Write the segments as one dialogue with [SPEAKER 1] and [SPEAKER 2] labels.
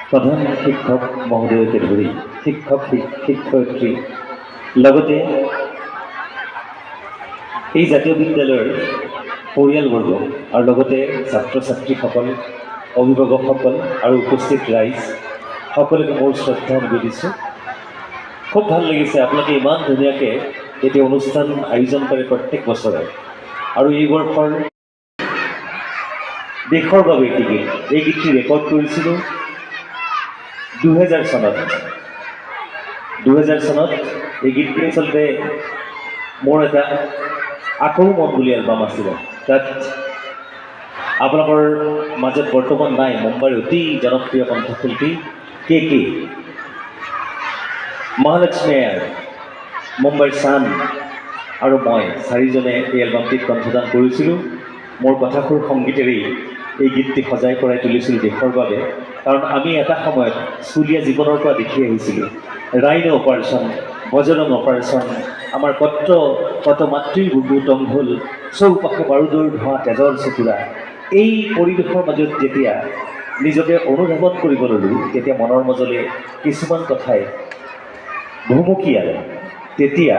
[SPEAKER 1] প্ৰধান শিক্ষক মহোদয়কে ধৰি শিক্ষক শিক্ষয়িত্ৰী লগতে এই জাতীয় বিদ্যালয়ৰ পৰিয়ালবৰ্গ আৰু লগতে ছাত্ৰ ছাত্ৰীসকল অভিভাৱকসকল আৰু উপস্থিত ৰাইজ সকলোকে মোৰ শ্ৰদ্ধা নিবেদিছোঁ। খুব ভাল লাগিছে আপোনালোকে ইমান ধুনীয়াকৈ এটি অনুষ্ঠান আয়োজন কৰে প্ৰত্যেক বছৰে আৰু এই বৰ্ষৰ দেশৰ বাবে এটি গীত এই গীতটি ৰেকৰ্ড কৰিছিলোঁ 2000 চনত। 2000 চনত এই গীতটি আচলতে মোৰ এটা আকৌ মন বুলি এলবাম আছিলে। তাত আপোনালোকৰ মাজত বৰ্তমান নাই মুম্বাইৰ অতি জনপ্ৰিয় কণ্ঠশিল্পী কে মহালক্ষ্মী আয়াৰ, মুম্বাইৰ চান আৰু মই চাৰিজনে এই এলবামটিত কণ্ঠদান কৰিছিলোঁ। মোৰ কথাসুৰ সংগীতেৰেই এই গীতটি সজাই পৰাই তুলিছিলোঁ দেশৰ বাবে। কাৰণ আমি এটা সময়ত স্কুলীয়া জীৱনৰ পৰা দেখি আহিছিলোঁ ৰাইনো অপাৰেশ্যন, বজৰং অপাৰেশ্যন, আমাৰ কত মাতৃৰ বুকু টংঘোল, চৌপাশে বাৰুদৰ ধোঁৱা, তেজৰ চকুৰা। এই পৰিৱেশৰ মাজত যেতিয়া নিজকে অনুধাৱন কৰিব ল'লোঁ তেতিয়া মনৰ মাজলৈ কিছুমান কথাই ভুমুকিয়ালে। তেতিয়া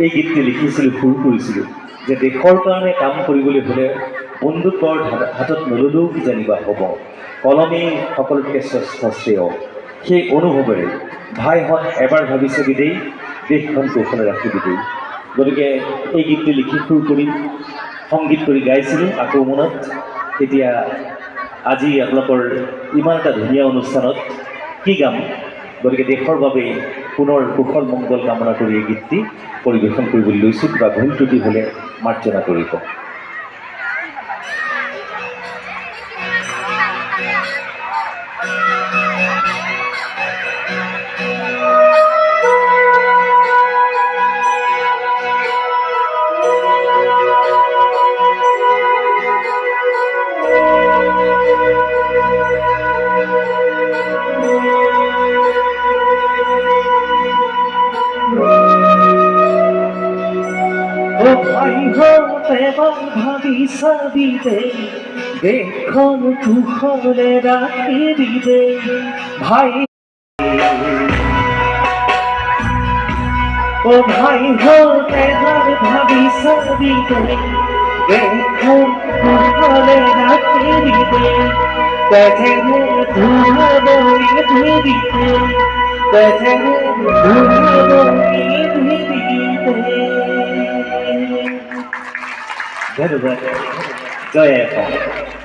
[SPEAKER 1] এই গীতটি লিখিছিলোঁ, সুৰ কৰিছিলোঁ যে দেশৰ কাৰণে কাম কৰিবলৈ হ'লে বন্দুক বৰ হাতত নল'লেও কিজানিবা হ'ব, কলমেই সকলোতকৈ শ্ৰেষ্ঠ শ্ৰেয়। সেই অনুভৱেৰে ভাইহঁত এবাৰ ভাবিছে বিদেই, দেশখন কৌশলে ৰাখি বিদেই। গতিকে এই গীতটি লিখি সুৰ কৰি সংগীত কৰি গাইছিলোঁ আকৌ মনত। এতিয়া আজি আপোনালোকৰ ইমান এটা ধুনীয়া অনুষ্ঠানত কি গাম, গতিকে দেশৰ বাবে পুনৰ কুশল মংগল কামনা কৰি এই গীতটি পৰিৱেশন কৰিবলৈ লৈছোঁ। কিবা ভুল ত্ৰুটি হ'লে মাৰ্জনা কৰিব।
[SPEAKER 2] এবার ভাবি সাবিতে দেখুন কুশলে রাখি দিবে ভাই। ও ভাই হোক এবার ভাবি সাবিতে দেখুন কুশলে রাখি দিবে, তেজেরে ধুয়া বই ধুবিতে, তেজেরে ধুয়া বই ধুবিতে।
[SPEAKER 1] ধন্যবাদ। জয় আইএফএ।